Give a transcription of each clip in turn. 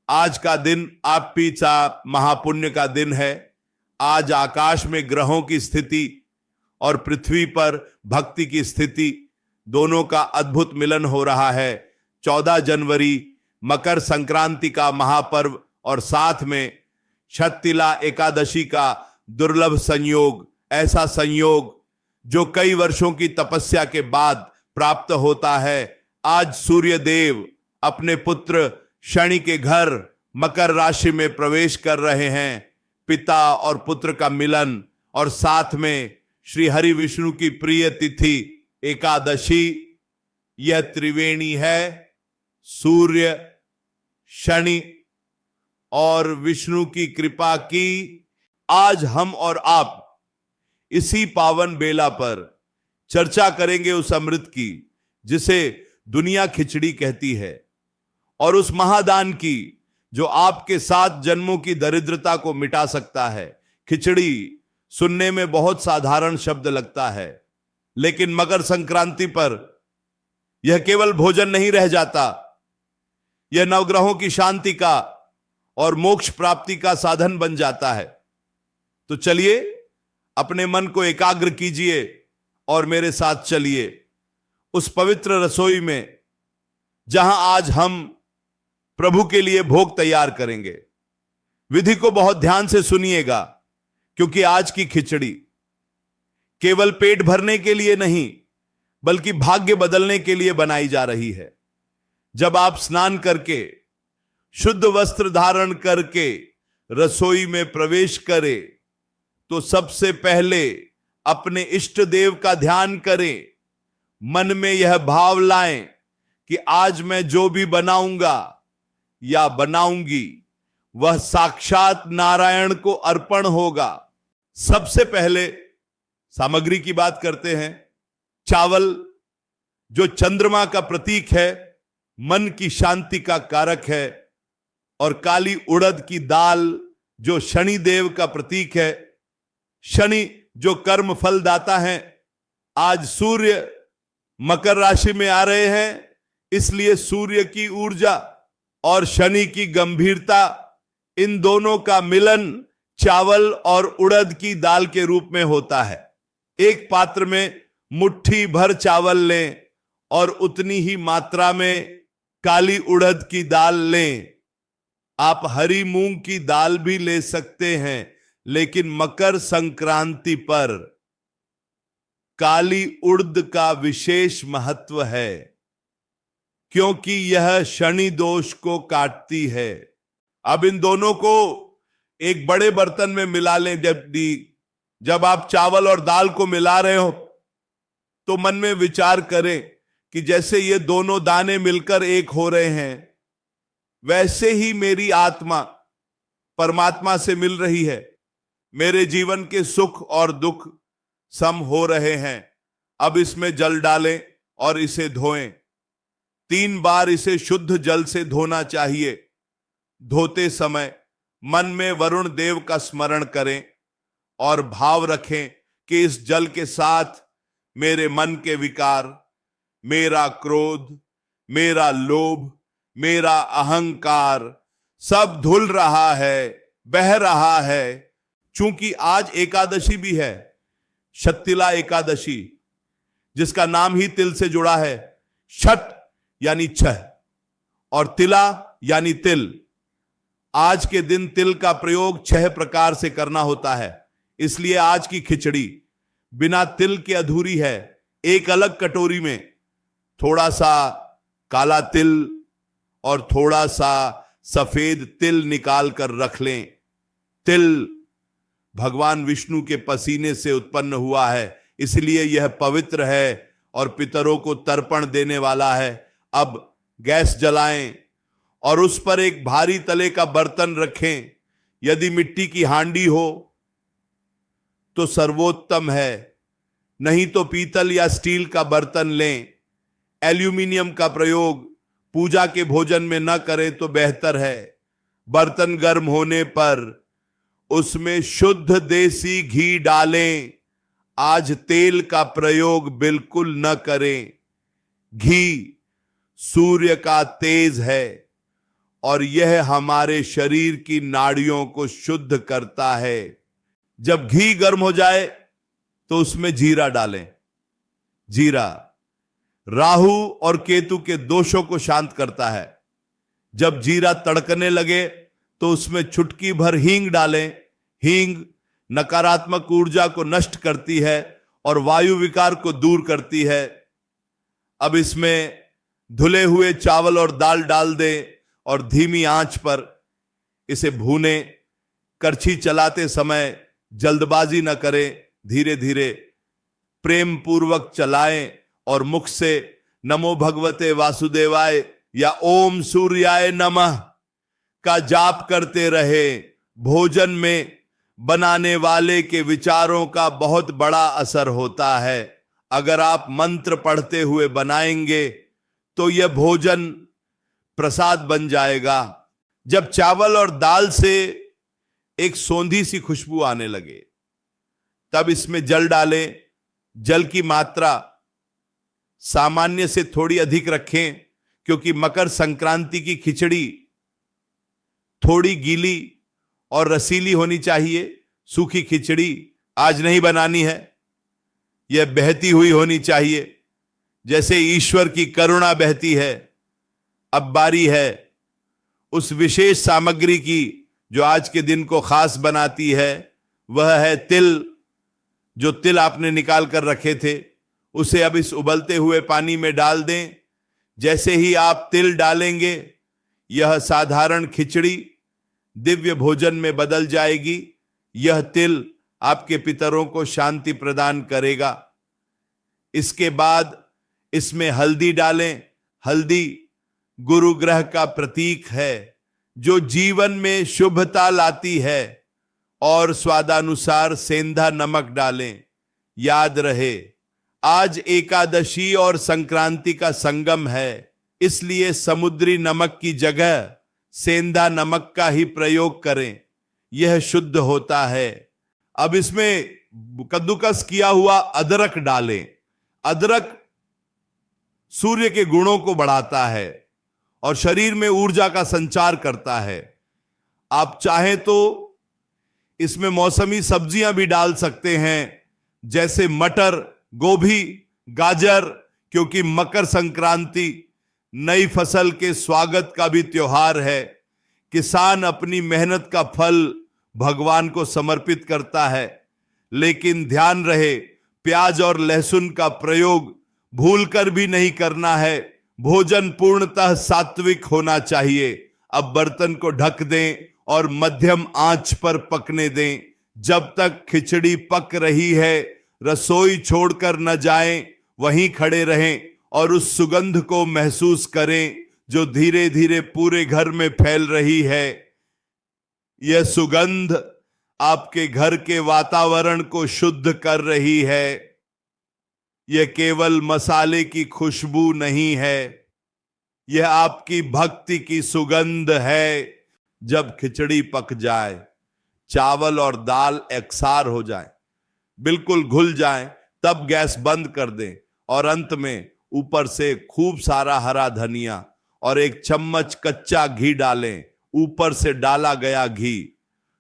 आज का दिन आपी सा महापुण्य का दिन है। आज आकाश में ग्रहों की स्थिति और पृथ्वी पर भक्ति की स्थिति दोनों का अद्भुत मिलन हो रहा है। 14 जनवरी मकर संक्रांति का महापर्व और साथ में छत्तिला एकादशी का दुर्लभ संयोग, ऐसा संयोग जो कई वर्षों की तपस्या के बाद प्राप्त होता है। आज सूर्य देव अपने पुत्र शनि के घर मकर राशि में प्रवेश कर रहे हैं। पिता और पुत्र का मिलन और साथ में श्री हरि विष्णु की प्रिय तिथि एकादशी, यह त्रिवेणी है। सूर्य, शनि और विष्णु की कृपा की आज हम और आप इसी पावन बेला पर चर्चा करेंगे उस अमृत की जिसे दुनिया खिचड़ी कहती है, और उस महादान की जो आपके 7 जन्मों की दरिद्रता को मिटा सकता है। खिचड़ी सुनने में बहुत साधारण शब्द लगता है, लेकिन मकर संक्रांति पर यह केवल भोजन नहीं रह जाता, यह नवग्रहों की शांति का और मोक्ष प्राप्ति का साधन बन जाता है। तो चलिए अपने मन को एकाग्र कीजिए और मेरे साथ चलिए उस पवित्र रसोई में जहां आज हम प्रभु के लिए भोग तैयार करेंगे। विधि को बहुत ध्यान से सुनिएगा, क्योंकि आज की खिचड़ी केवल पेट भरने के लिए नहीं बल्कि भाग्य बदलने के लिए बनाई जा रही है। जब आप स्नान करके शुद्ध वस्त्र धारण करके रसोई में प्रवेश करें तो सबसे पहले अपने इष्ट देव का ध्यान करें। मन में यह भाव लाएं कि आज मैं जो भी बनाऊंगा या बनाऊंगी वह साक्षात नारायण को अर्पण होगा। सबसे पहले सामग्री की बात करते हैं। चावल जो चंद्रमा का प्रतीक है, मन की शांति का कारक है, और काली उड़द की दाल जो शनि देव का प्रतीक है। शनि जो कर्म फल दाता है। आज सूर्य मकर राशि में आ रहे हैं, इसलिए सूर्य की ऊर्जा और शनि की गंभीरता, इन दोनों का मिलन चावल और उड़द की दाल के रूप में होता है। एक पात्र में मुट्ठी भर चावल लें और उतनी ही मात्रा में काली उड़द की दाल लें। आप हरी मूंग की दाल भी ले सकते हैं, लेकिन मकर संक्रांति पर काली उड़द का विशेष महत्व है, क्योंकि यह शनि दोष को काटती है। अब इन दोनों को एक बड़े बर्तन में मिला लें। जब आप चावल और दाल को मिला रहे हो तो मन में विचार करें कि जैसे ये दोनों दाने मिलकर एक हो रहे हैं, वैसे ही मेरी आत्मा परमात्मा से मिल रही है। मेरे जीवन के सुख और दुख सम हो रहे हैं। अब इसमें जल डालें और इसे धोएं। 3 बार इसे शुद्ध जल से धोना चाहिए। धोते समय मन में वरुण देव का स्मरण करें और भाव रखें कि इस जल के साथ मेरे मन के विकार, मेरा क्रोध, मेरा लोभ, मेरा अहंकार सब धुल रहा है, बह रहा है। चूंकि आज एकादशी भी है, छत्तिला एकादशी, जिसका नाम ही तिल से जुड़ा है। छठ यानी 6 और तिला यानी तिल। आज के दिन तिल का प्रयोग 6 प्रकार से करना होता है, इसलिए आज की खिचड़ी बिना तिल के अधूरी है। एक अलग कटोरी में थोड़ा सा काला तिल और थोड़ा सा सफेद तिल निकाल कर रख लें। तिल भगवान विष्णु के पसीने से उत्पन्न हुआ है, इसलिए यह पवित्र है और पितरों को तर्पण देने वाला है। अब गैस जलाएं और उस पर एक भारी तले का बर्तन रखें। यदि मिट्टी की हांडी हो तो सर्वोत्तम है, नहीं तो पीतल या स्टील का बर्तन लें। एल्यूमिनियम का प्रयोग पूजा के भोजन में न करें तो बेहतर है। बर्तन गर्म होने पर उसमें शुद्ध देसी घी डालें। आज तेल का प्रयोग बिल्कुल न करें। घी सूर्य का तेज है और यह हमारे शरीर की नाड़ियों को शुद्ध करता है। जब घी गर्म हो जाए तो उसमें जीरा डालें। जीरा राहु और केतु के दोषों को शांत करता है। जब जीरा तड़कने लगे तो उसमें चुटकी भर हींग डालें। हींग नकारात्मक ऊर्जा को नष्ट करती है और वायु विकार को दूर करती है। अब इसमें धुले हुए चावल और दाल डाल दें और धीमी आंच पर इसे भूनें। करछी चलाते समय जल्दबाजी न करें, धीरे धीरे प्रेम पूर्वक चलाएं और मुख से नमो भगवते वासुदेवाय या ओम सूर्याय नमः का जाप करते रहे। भोजन में बनाने वाले के विचारों का बहुत बड़ा असर होता है। अगर आप मंत्र पढ़ते हुए बनाएंगे तो यह भोजन प्रसाद बन जाएगा। जब चावल और दाल से एक सौंधी सी खुशबू आने लगे तब इसमें जल डालें। जल की मात्रा सामान्य से थोड़ी अधिक रखें, क्योंकि मकर संक्रांति की खिचड़ी थोड़ी गीली और रसीली होनी चाहिए। सूखी खिचड़ी आज नहीं बनानी है, यह बहती हुई होनी चाहिए, जैसे ईश्वर की करुणा बहती है। अब बारी है उस विशेष सामग्री की जो आज के दिन को खास बनाती है। वह है तिल। जो तिल आपने निकाल कर रखे थे उसे अब इस उबलते हुए पानी में डाल दें। जैसे ही आप तिल डालेंगे यह साधारण खिचड़ी दिव्य भोजन में बदल जाएगी। यह तिल आपके पितरों को शांति प्रदान करेगा। इसके बाद इसमें हल्दी डालें। हल्दी गुरु ग्रह का प्रतीक है जो जीवन में शुभता लाती है। और स्वादानुसार सेंधा नमक डालें। याद रहे आज एकादशी और संक्रांति का संगम है, इसलिए समुद्री नमक की जगह सेंधा नमक का ही प्रयोग करें, यह शुद्ध होता है। अब इसमें कद्दूकस किया हुआ अदरक डालें। अदरक सूर्य के गुणों को बढ़ाता है और शरीर में ऊर्जा का संचार करता है। आप चाहें तो इसमें मौसमी सब्जियां भी डाल सकते हैं, जैसे मटर, गोभी, गाजर, क्योंकि मकर संक्रांति नई फसल के स्वागत का भी त्योहार है। किसान अपनी मेहनत का फल भगवान को समर्पित करता है, लेकिन ध्यान रहे प्याज और लहसुन का प्रयोग भूलकर भी नहीं करना है। भोजन पूर्णतः सात्विक होना चाहिए। अब बर्तन को ढक दें और मध्यम आंच पर पकने दें। जब तक खिचड़ी पक रही है रसोई छोड़कर न जाएं, वहीं खड़े रहें और उस सुगंध को महसूस करें जो धीरे धीरे पूरे घर में फैल रही है। यह सुगंध आपके घर के वातावरण को शुद्ध कर रही है। यह केवल मसाले की खुशबू नहीं है, यह आपकी भक्ति की सुगंध है। जब खिचड़ी पक जाए, चावल और दाल एकसार हो जाए, बिल्कुल घुल जाए, तब गैस बंद कर दें और अंत में ऊपर से खूब सारा हरा धनिया और 1 चम्मच कच्चा घी डालें। ऊपर से डाला गया घी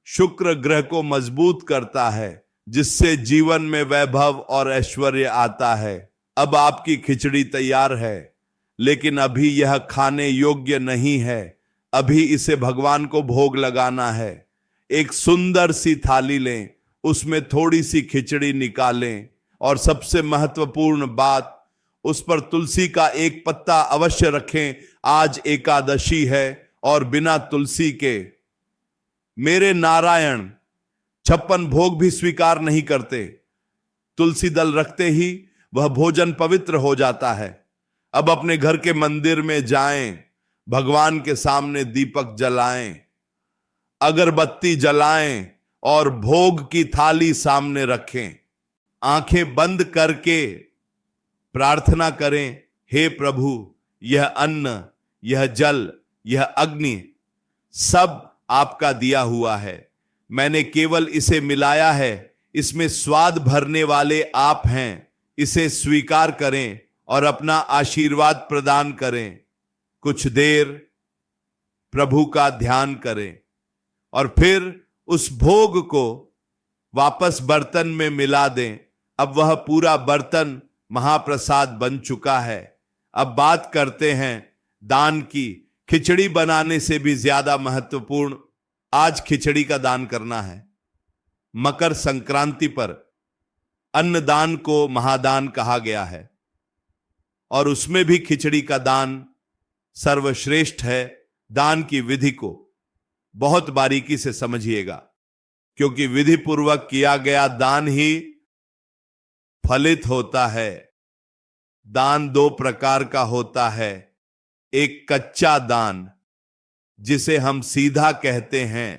शुक्र ग्रह को मजबूत करता है, जिससे जीवन में वैभव और ऐश्वर्य आता है। अब आपकी खिचड़ी तैयार है, लेकिन अभी यह खाने योग्य नहीं है। अभी इसे भगवान को भोग लगाना है। एक सुंदर सी थाली लें, उसमें थोड़ी सी खिचड़ी निकालें और सबसे महत्वपूर्ण बात, उस पर तुलसी का 1 पत्ता अवश्य रखें। आज एकादशी है और बिना तुलसी के मेरे नारायण 56 भोग भी स्वीकार नहीं करते। तुलसी दल रखते ही वह भोजन पवित्र हो जाता है। अब अपने घर के मंदिर में जाएं, भगवान के सामने दीपक जलाएं, अगरबत्ती जलाएं और भोग की थाली सामने रखें। आंखें बंद करके प्रार्थना करें, हे प्रभु, यह अन्न, यह जल, यह अग्नि सब आपका दिया हुआ है। मैंने केवल इसे मिलाया है, इसमें स्वाद भरने वाले आप हैं। इसे स्वीकार करें और अपना आशीर्वाद प्रदान करें। कुछ देर प्रभु का ध्यान करें और फिर उस भोग को वापस बर्तन में मिला दें। अब वह पूरा बर्तन महाप्रसाद बन चुका है। अब बात करते हैं दान की। खिचड़ी बनाने से भी ज्यादा महत्वपूर्ण आज खिचड़ी का दान करना है। मकर संक्रांति पर अन्नदान को महादान कहा गया है और उसमें भी खिचड़ी का दान सर्वश्रेष्ठ है। दान की विधि को बहुत बारीकी से समझिएगा, क्योंकि विधि पूर्वक किया गया दान ही फलित होता है। दान दो प्रकार का होता है, एक कच्चा दान जिसे हम सीधा कहते हैं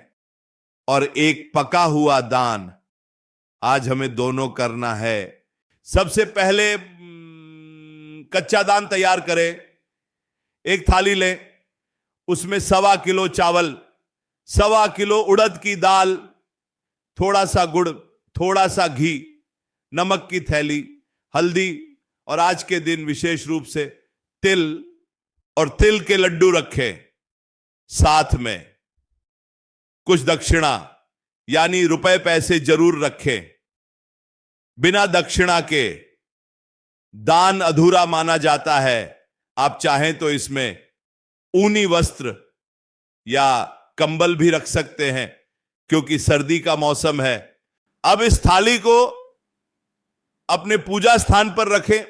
और एक पका हुआ दान। आज हमें दोनों करना है। सबसे पहले कच्चा दान तैयार करें। एक थाली लें, उसमें 1.25 किलो चावल, 1.25 किलो उड़द की दाल, थोड़ा सा गुड़, थोड़ा सा घी, नमक की थैली, हल्दी और आज के दिन विशेष रूप से तिल और तिल के लड्डू रखें। साथ में कुछ दक्षिणा यानी रुपए पैसे जरूर रखें। बिना दक्षिणा के दान अधूरा माना जाता है। आप चाहें तो इसमें ऊनी वस्त्र या कंबल भी रख सकते हैं, क्योंकि सर्दी का मौसम है। अब इस थाली को अपने पूजा स्थान पर रखें।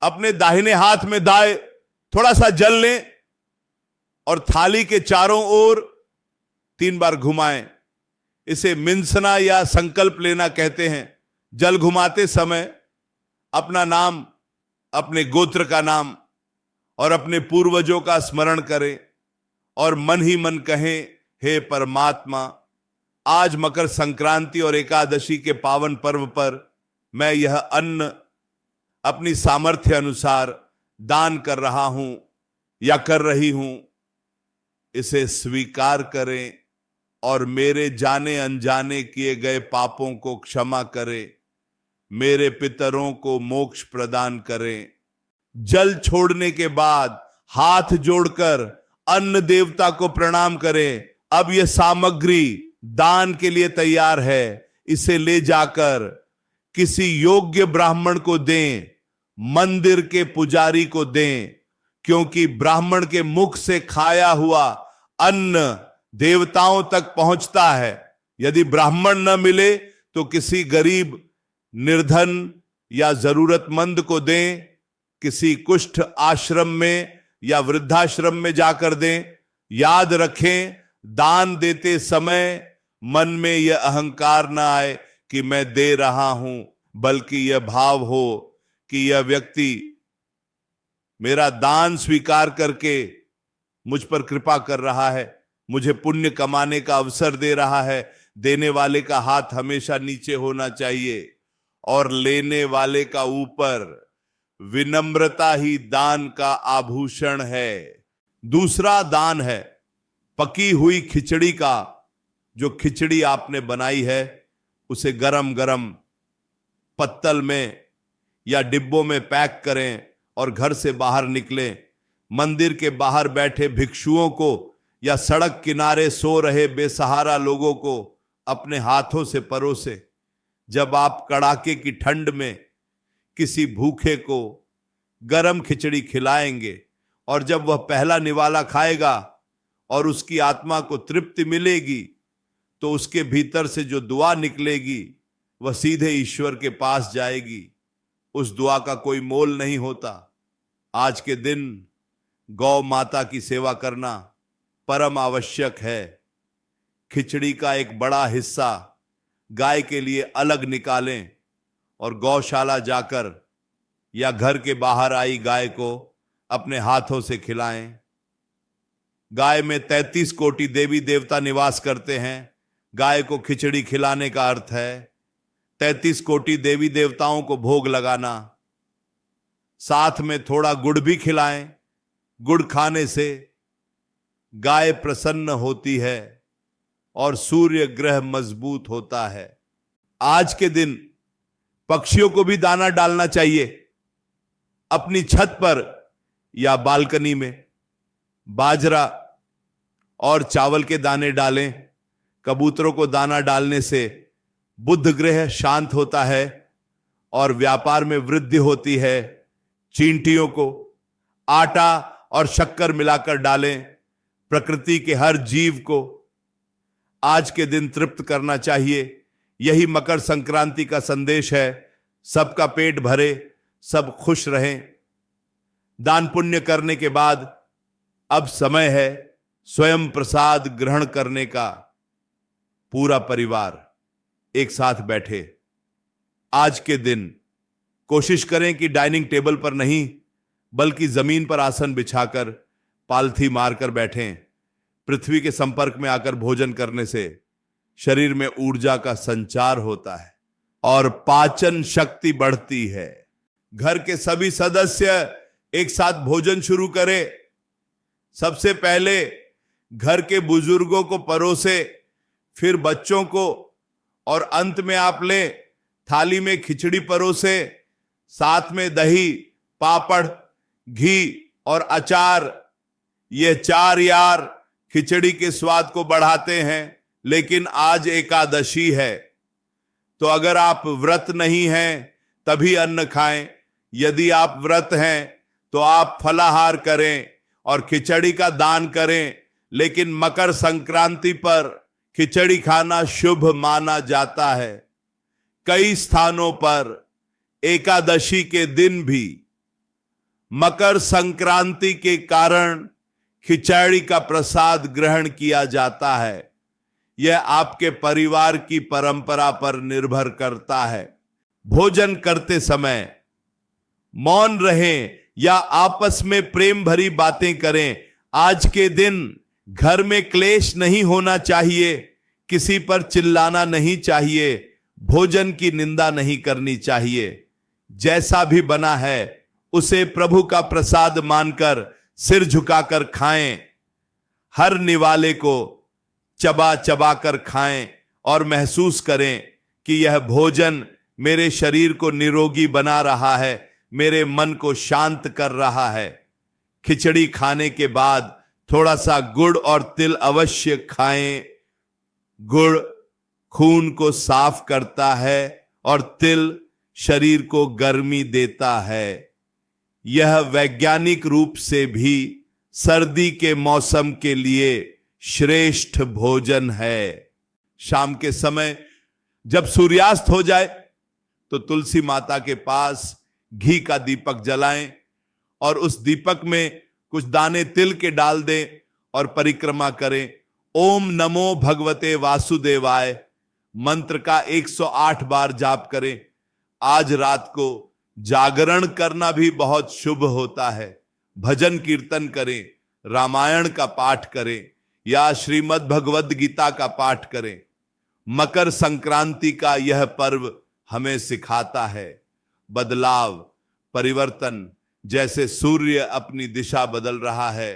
अपने दाहिने हाथ में दाएं थोड़ा सा जल लें और थाली के चारों ओर 3 बार घुमाएं। इसे मिंसना या संकल्प लेना कहते हैं। जल घुमाते समय अपना नाम, अपने गोत्र का नाम और अपने पूर्वजों का स्मरण करें और मन ही मन कहें, हे परमात्मा, आज मकर संक्रांति और एकादशी के पावन पर्व पर मैं यह अन्न अपनी सामर्थ्य अनुसार दान कर रहा हूं या कर रही हूं। इसे स्वीकार करें और मेरे जाने अनजाने किए गए पापों को क्षमा करें। मेरे पितरों को मोक्ष प्रदान करें। जल छोड़ने के बाद हाथ जोड़कर अन्न देवता को प्रणाम करें। अब यह सामग्री दान के लिए तैयार है। इसे ले जाकर किसी योग्य ब्राह्मण को दें, मंदिर के पुजारी को दें, क्योंकि ब्राह्मण के मुख से खाया हुआ अन्न देवताओं तक पहुंचता है। यदि ब्राह्मण न मिले तो किसी गरीब, निर्धन या जरूरतमंद को दें। किसी कुष्ठ आश्रम में या वृद्धाश्रम में जाकर दें। याद रखें, दान देते समय मन में यह अहंकार ना आए कि मैं दे रहा हूं, बल्कि यह भाव हो कि यह व्यक्ति मेरा दान स्वीकार करके मुझ पर कृपा कर रहा है, मुझे पुण्य कमाने का अवसर दे रहा है। देने वाले का हाथ हमेशा नीचे होना चाहिए और लेने वाले का ऊपर। विनम्रता ही दान का आभूषण है। दूसरा दान है पकी हुई खिचड़ी का। जो खिचड़ी आपने बनाई है उसे गरम गरम पत्तल में या डिब्बों में पैक करें और घर से बाहर निकलें। मंदिर के बाहर बैठे भिक्षुओं को या सड़क किनारे सो रहे बेसहारा लोगों को अपने हाथों से परोसे। जब आप कड़ाके की ठंड में किसी भूखे को गरम खिचड़ी खिलाएंगे और जब वह पहला निवाला खाएगा और उसकी आत्मा को तृप्ति मिलेगी, तो उसके भीतर से जो दुआ निकलेगी वह सीधे ईश्वर के पास जाएगी। उस दुआ का कोई मोल नहीं होता। आज के दिन गौ माता की सेवा करना परम आवश्यक है। खिचड़ी का एक बड़ा हिस्सा गाय के लिए अलग निकालें और गौशाला जाकर या घर के बाहर आई गाय को अपने हाथों से खिलाएं। गाय में 33 कोटि देवी देवता निवास करते हैं। गाय को खिचड़ी खिलाने का अर्थ है 33 कोटि देवी देवताओं को भोग लगाना। साथ में थोड़ा गुड़ भी खिलाएं। गुड़ खाने से गाय प्रसन्न होती है और सूर्य ग्रह मजबूत होता है। आज के दिन पक्षियों को भी दाना डालना चाहिए। अपनी छत पर या बालकनी में बाजरा और चावल के दाने डालें। कबूतरों को दाना डालने से बुध ग्रह शांत होता है और व्यापार में वृद्धि होती है। चींटियों को आटा और शक्कर मिलाकर डालें। प्रकृति के हर जीव को आज के दिन तृप्त करना चाहिए। यही मकर संक्रांति का संदेश है। सबका पेट भरे, सब खुश रहें। दान पुण्य करने के बाद अब समय है स्वयं प्रसाद ग्रहण करने का। पूरा परिवार एक साथ बैठे। आज के दिन कोशिश करें कि डाइनिंग टेबल पर नहीं बल्कि जमीन पर आसन बिछाकर पालथी मारकर बैठें। पृथ्वी के संपर्क में आकर भोजन करने से शरीर में ऊर्जा का संचार होता है और पाचन शक्ति बढ़ती है। घर के सभी सदस्य एक साथ भोजन शुरू करें। सबसे पहले घर के बुजुर्गों को परोसे, फिर बच्चों को, और अंत में आप ले थाली में खिचड़ी परोसे, साथ में दही, पापड़, घी और अचार। ये 4 यार खिचड़ी के स्वाद को बढ़ाते हैं। लेकिन आज एकादशी है, तो अगर आप व्रत नहीं हैं तभी अन्न खाएं। यदि आप व्रत हैं तो आप फलाहार करें और खिचड़ी का दान करें। लेकिन मकर संक्रांति पर खिचड़ी खाना शुभ माना जाता है। कई स्थानों पर एकादशी के दिन भी मकर संक्रांति के कारण खिचड़ी का प्रसाद ग्रहण किया जाता है। यह आपके परिवार की परंपरा पर निर्भर करता है। भोजन करते समय मौन रहें या आपस में प्रेम भरी बातें करें। आज के दिन घर में क्लेश नहीं होना चाहिए, किसी पर चिल्लाना नहीं चाहिए, भोजन की निंदा नहीं करनी चाहिए। जैसा भी बना है उसे प्रभु का प्रसाद मानकर सिर झुकाकर खाएं। हर निवाले को चबा चबा कर खाएं और महसूस करें कि यह भोजन मेरे शरीर को निरोगी बना रहा है, मेरे मन को शांत कर रहा है। खिचड़ी खाने के बाद थोड़ा सा गुड़ और तिल अवश्य खाएं। गुड़ खून को साफ करता है और तिल शरीर को गर्मी देता है। यह वैज्ञानिक रूप से भी सर्दी के मौसम के लिए श्रेष्ठ भोजन है। शाम के समय जब सूर्यास्त हो जाए तो तुलसी माता के पास घी का दीपक जलाएं और उस दीपक में कुछ दाने तिल के डाल दें और परिक्रमा करें। ओम नमो भगवते वासुदेवाय मंत्र का 108 बार जाप करें। आज रात को जागरण करना भी बहुत शुभ होता है। भजन कीर्तन करें, रामायण का पाठ करें या श्रीमद् भगवद गीता का पाठ करें। मकर संक्रांति का यह पर्व हमें सिखाता है बदलाव, परिवर्तन। जैसे सूर्य अपनी दिशा बदल रहा है,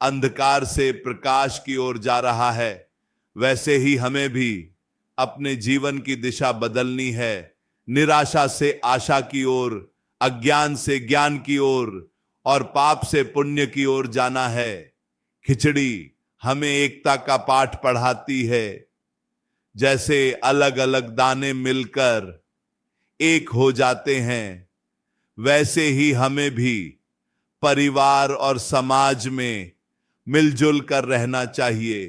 अंधकार से प्रकाश की ओर जा रहा है, वैसे ही हमें भी अपने जीवन की दिशा बदलनी है। निराशा से आशा की ओर, अज्ञान से ज्ञान की ओर और पाप से पुण्य की ओर जाना है। खिचड़ी हमें एकता का पाठ पढ़ाती है। जैसे अलग अलग दाने मिलकर एक हो जाते हैं, वैसे ही हमें भी परिवार और समाज में मिलजुल कर रहना चाहिए।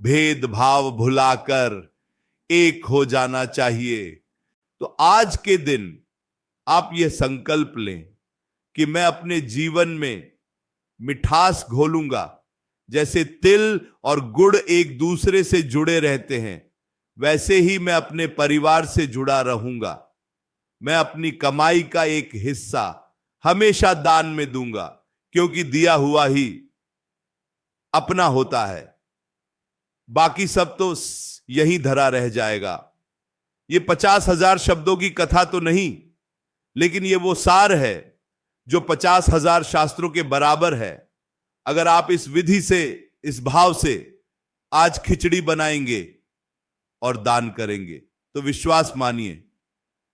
भेदभाव भुलाकर एक हो जाना चाहिए। तो आज के दिन आप यह संकल्प लें कि मैं अपने जीवन में मिठास घोलूंगा। जैसे तिल और गुड़ एक दूसरे से जुड़े रहते हैं, वैसे ही मैं अपने परिवार से जुड़ा रहूंगा। मैं अपनी कमाई का एक हिस्सा हमेशा दान में दूंगा, क्योंकि दिया हुआ ही अपना होता है। बाकी सब तो यहीं धरा रह जाएगा। ये 50,000 शब्दों की कथा तो नहीं, लेकिन ये वो सार है जो 50,000 शास्त्रों के बराबर है। अगर आप इस विधि से, इस भाव से आज खिचड़ी बनाएंगे और दान करेंगे तो विश्वास मानिए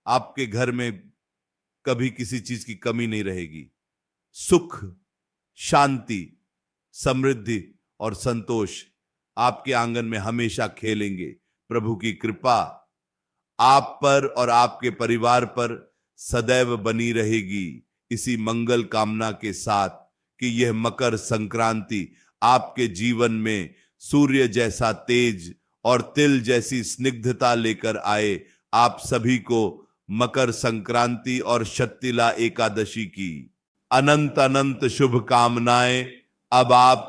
आपके घर में कभी किसी चीज की कमी नहीं रहेगी। सुख, शांति, समृद्धि और संतोष आपके आंगन में हमेशा खेलेंगे। प्रभु की कृपा आप पर और आपके परिवार पर सदैव बनी रहेगी। इसी मंगल कामना के साथ कि यह मकर संक्रांति आपके जीवन में सूर्य जैसा तेज और तिल जैसी स्निग्धता लेकर आए। आप सभी को मकर संक्रांति और शत्तिला एकादशी की अनंत अनंत शुभकामनाएं। अब आप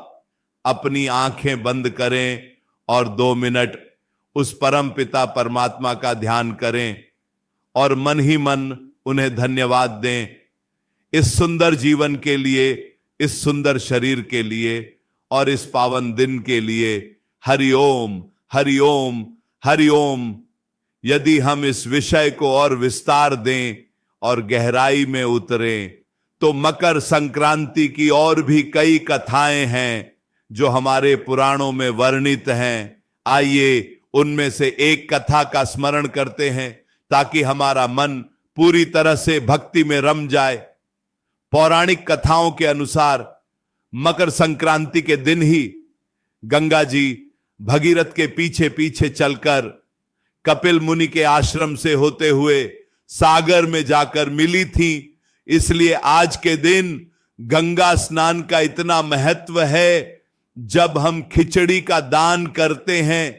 अपनी आंखें बंद करें और 2 मिनट उस परम पिता परमात्मा का ध्यान करें और मन ही मन उन्हें धन्यवाद दें इस सुंदर जीवन के लिए, इस सुंदर शरीर के लिए और इस पावन दिन के लिए। हरिओम हरिओम हरिओम। यदि हम इस विषय को और विस्तार दें और गहराई में उतरें तो मकर संक्रांति की और भी कई कथाएं हैं जो हमारे पुराणों में वर्णित हैं। आइए उनमें से एक कथा का स्मरण करते हैं ताकि हमारा मन पूरी तरह से भक्ति में रम जाए। पौराणिक कथाओं के अनुसार मकर संक्रांति के दिन ही गंगा जी भगीरथ के पीछे पीछे चलकर कपिल मुनि के आश्रम से होते हुए सागर में जाकर मिली थी। इसलिए आज के दिन गंगा स्नान का इतना महत्व है। जब हम खिचड़ी का दान करते हैं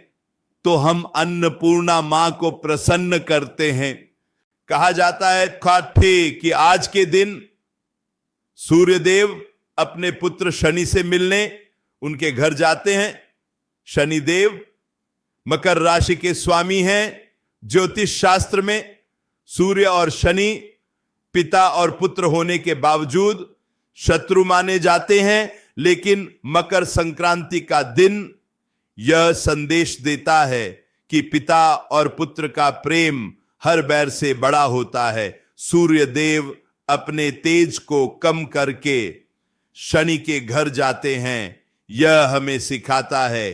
तो हम अन्नपूर्णा मां को प्रसन्न करते हैं। कहा जाता है कि आज के दिन सूर्यदेव अपने पुत्र शनि से मिलने उनके घर जाते हैं। शनिदेव मकर राशि के स्वामी हैं। ज्योतिष शास्त्र में सूर्य और शनि पिता और पुत्र होने के बावजूद शत्रु माने जाते हैं, लेकिन मकर संक्रांति का दिन यह संदेश देता है कि पिता और पुत्र का प्रेम हर बैर से बड़ा होता है। सूर्य देव अपने तेज को कम करके शनि के घर जाते हैं। यह हमें सिखाता है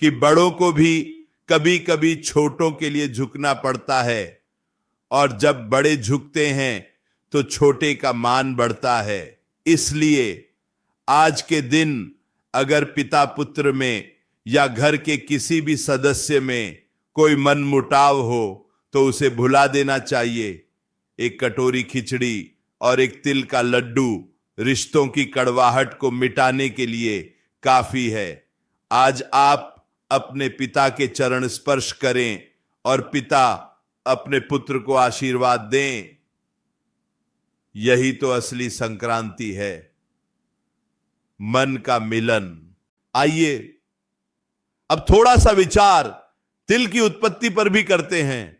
कि बड़ों को भी कभी कभी छोटों के लिए झुकना पड़ता है और जब बड़े झुकते हैं तो छोटे का मान बढ़ता है। इसलिए आज के दिन अगर पिता पुत्र में या घर के किसी भी सदस्य में कोई मनमुटाव हो तो उसे भुला देना चाहिए। एक कटोरी खिचड़ी और एक तिल का लड्डू रिश्तों की कड़वाहट को मिटाने के लिए काफी है। आज आप अपने पिता के चरण स्पर्श करें और पिता अपने पुत्र को आशीर्वाद दें। यही तो असली संक्रांति है, मन का मिलन। आइए अब थोड़ा सा विचार तिल की उत्पत्ति पर भी करते हैं,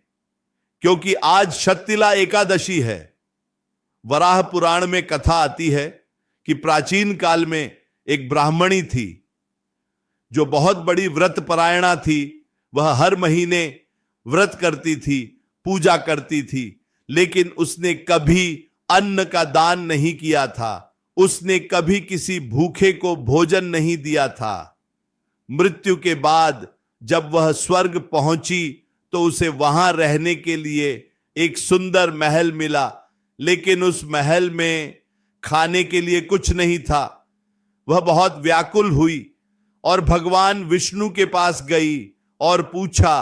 क्योंकि आज शत्तिला एकादशी है। वराह पुराण में कथा आती है कि प्राचीन काल में एक ब्राह्मणी थी जो बहुत बड़ी व्रत परायणा थी। वह हर महीने व्रत करती थी, पूजा करती थी, लेकिन उसने कभी अन्न का दान नहीं किया था। उसने कभी किसी भूखे को भोजन नहीं दिया था। मृत्यु के बाद जब वह स्वर्ग पहुंची तो उसे वहां रहने के लिए एक सुंदर महल मिला, लेकिन उस महल में खाने के लिए कुछ नहीं था। वह बहुत व्याकुल हुई और भगवान विष्णु के पास गई और पूछा,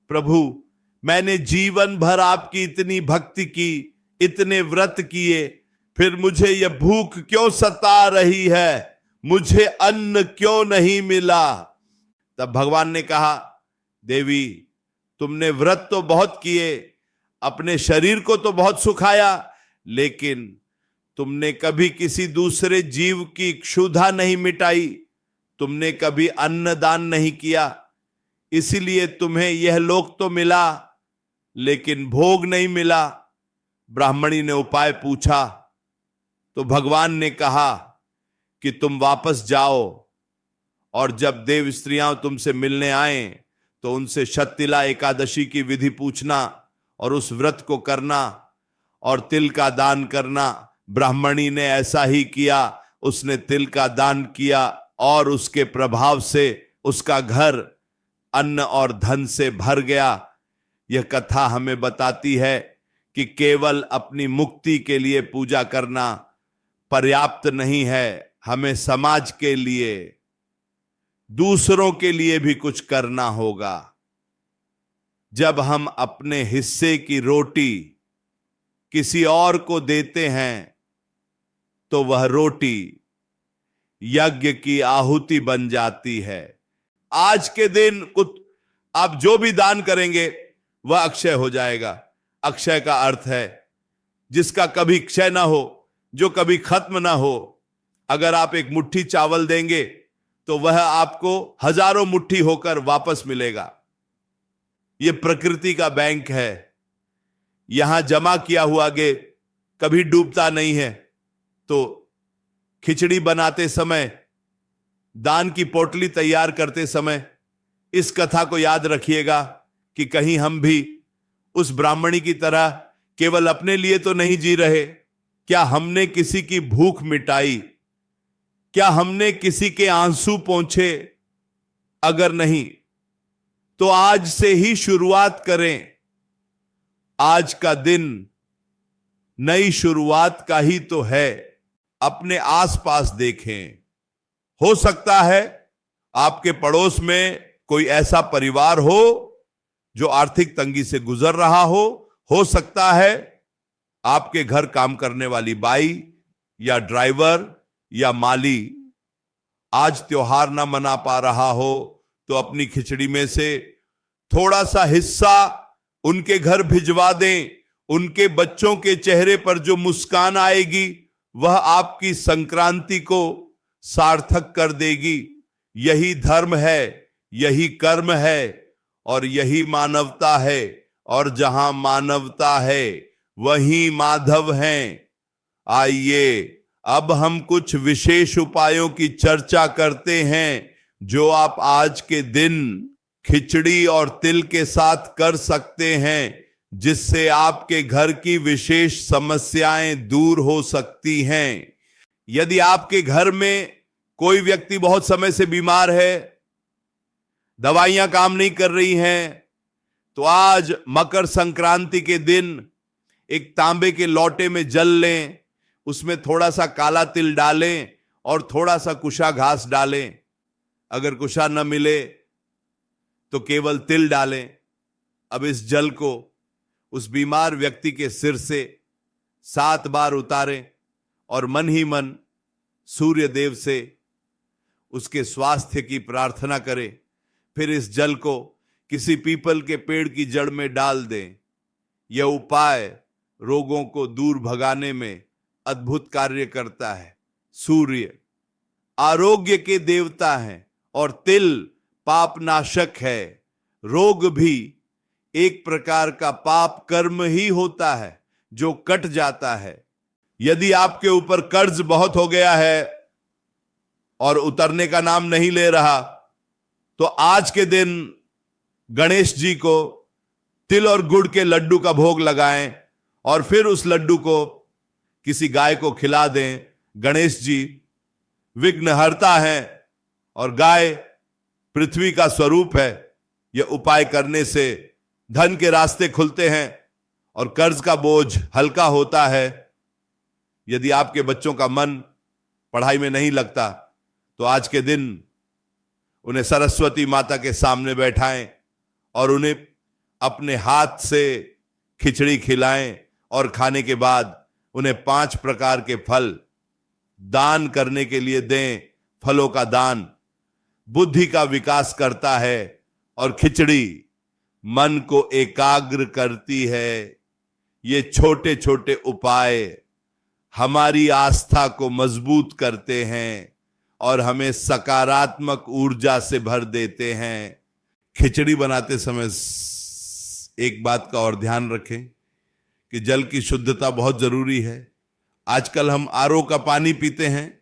प्रभु मैंने जीवन भर आपकी इतनी भक्ति की, इतने व्रत किए, फिर मुझे यह भूख क्यों सता रही है? मुझे अन्न क्यों नहीं मिला? तब भगवान ने कहा, देवी तुमने व्रत तो बहुत किए, अपने शरीर को तो बहुत सुखाया, लेकिन तुमने कभी किसी दूसरे जीव की क्षुधा नहीं मिटाई, तुमने कभी अन्न दान नहीं किया, इसीलिए तुम्हें यह लोक तो मिला लेकिन भोग नहीं मिला। ब्राह्मणी ने उपाय पूछा तो भगवान ने कहा कि तुम वापस जाओ और जब देव स्त्रियां तुमसे मिलने आए तो उनसे शत्तिला एकादशी की विधि पूछना और उस व्रत को करना और तिल का दान करना। ब्राह्मणी ने ऐसा ही किया, उसने तिल का दान किया और उसके प्रभाव से उसका घर अन्न और धन से भर गया। यह कथा हमें बताती है कि केवल अपनी मुक्ति के लिए पूजा करना पर्याप्त नहीं है, हमें समाज के लिए, दूसरों के लिए भी कुछ करना होगा। जब हम अपने हिस्से की रोटी किसी और को देते हैं तो वह रोटी यज्ञ की आहुति बन जाती है। आज के दिन कुछ आप जो भी दान करेंगे वह अक्षय हो जाएगा। अक्षय का अर्थ है जिसका कभी क्षय ना हो, जो कभी खत्म ना हो। अगर आप एक मुट्ठी चावल देंगे तो वह आपको हजारों मुट्ठी होकर वापस मिलेगा। यह प्रकृति का बैंक है। यहां जमा किया हुआ गे कभी डूबता नहीं है। तो खिचड़ी बनाते समय, दान की पोटली तैयार करते समय इस कथा को याद रखिएगा कि कहीं हम भी उस ब्राह्मणी की तरह केवल अपने लिए तो नहीं जी रहे। क्या हमने किसी की भूख मिटाई? क्या हमने किसी के आंसू पोंछे? अगर नहीं तो आज से ही शुरुआत करें। आज का दिन नई शुरुआत का ही तो है। अपने आसपास देखें। हो सकता है आपके पड़ोस में कोई ऐसा परिवार हो जो आर्थिक तंगी से गुजर रहा हो सकता है आपके घर काम करने वाली बाई या ड्राइवर या माली आज त्योहार ना मना पा रहा हो, तो अपनी खिचड़ी में से थोड़ा सा हिस्सा उनके घर भिजवा दें। उनके बच्चों के चेहरे पर जो मुस्कान आएगी वह आपकी संक्रांति को सार्थक कर देगी। यही धर्म है, यही कर्म है और यही मानवता है। और जहां मानवता है वहीं माधव हैं। आइए अब हम कुछ विशेष उपायों की चर्चा करते हैं जो आप आज के दिन खिचड़ी और तिल के साथ कर सकते हैं, जिससे आपके घर की विशेष समस्याएं दूर हो सकती हैं। यदि आपके घर में कोई व्यक्ति बहुत समय से बीमार है, दवाइयां काम नहीं कर रही हैं, तो आज मकर संक्रांति के दिन एक तांबे के लोटे में जल लें, उसमें थोड़ा सा काला तिल डालें और थोड़ा सा कुशा घास डालें। अगर कुशा न मिले तो केवल तिल डालें। अब इस जल को उस बीमार व्यक्ति के सिर से 7 बार उतारें और मन ही मन सूर्य देव से उसके स्वास्थ्य की प्रार्थना करें। फिर इस जल को किसी पीपल के पेड़ की जड़ में डाल दें। यह उपाय रोगों को दूर भगाने में अद्भुत कार्य करता है। सूर्य आरोग्य के देवता हैं और तिल पाप नाशक है। रोग भी एक प्रकार का पाप कर्म ही होता है जो कट जाता है। यदि आपके ऊपर कर्ज बहुत हो गया है और उतरने का नाम नहीं ले रहा, तो आज के दिन गणेश जी को तिल और गुड़ के लड्डू का भोग लगाएं और फिर उस लड्डू को किसी गाय को खिला दें। गणेश जी विघ्नहर्ता हैं और गाय पृथ्वी का स्वरूप है। यह उपाय करने से धन के रास्ते खुलते हैं और कर्ज का बोझ हल्का होता है। यदि आपके बच्चों का मन पढ़ाई में नहीं लगता, तो आज के दिन उन्हें सरस्वती माता के सामने बैठाएं और उन्हें अपने हाथ से खिचड़ी खिलाएं और खाने के बाद उन्हें 5 प्रकार के फल दान करने के लिए दें। फलों का दान बुद्धि का विकास करता है और खिचड़ी मन को एकाग्र करती है। ये छोटे छोटे उपाय हमारी आस्था को मजबूत करते हैं और हमें सकारात्मक ऊर्जा से भर देते हैं। खिचड़ी बनाते समय एक बात का और ध्यान रखें कि जल की शुद्धता बहुत जरूरी है। आजकल हम आरओ का पानी पीते हैं,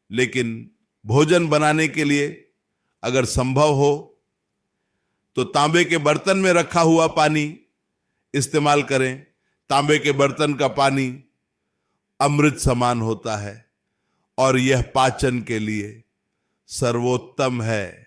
लेकिन भोजन बनाने के लिए अगर संभव हो तो तांबे के बर्तन में रखा हुआ पानी इस्तेमाल करें। तांबे के बर्तन का पानी अमृत समान होता है और यह पाचन के लिए सर्वोत्तम है।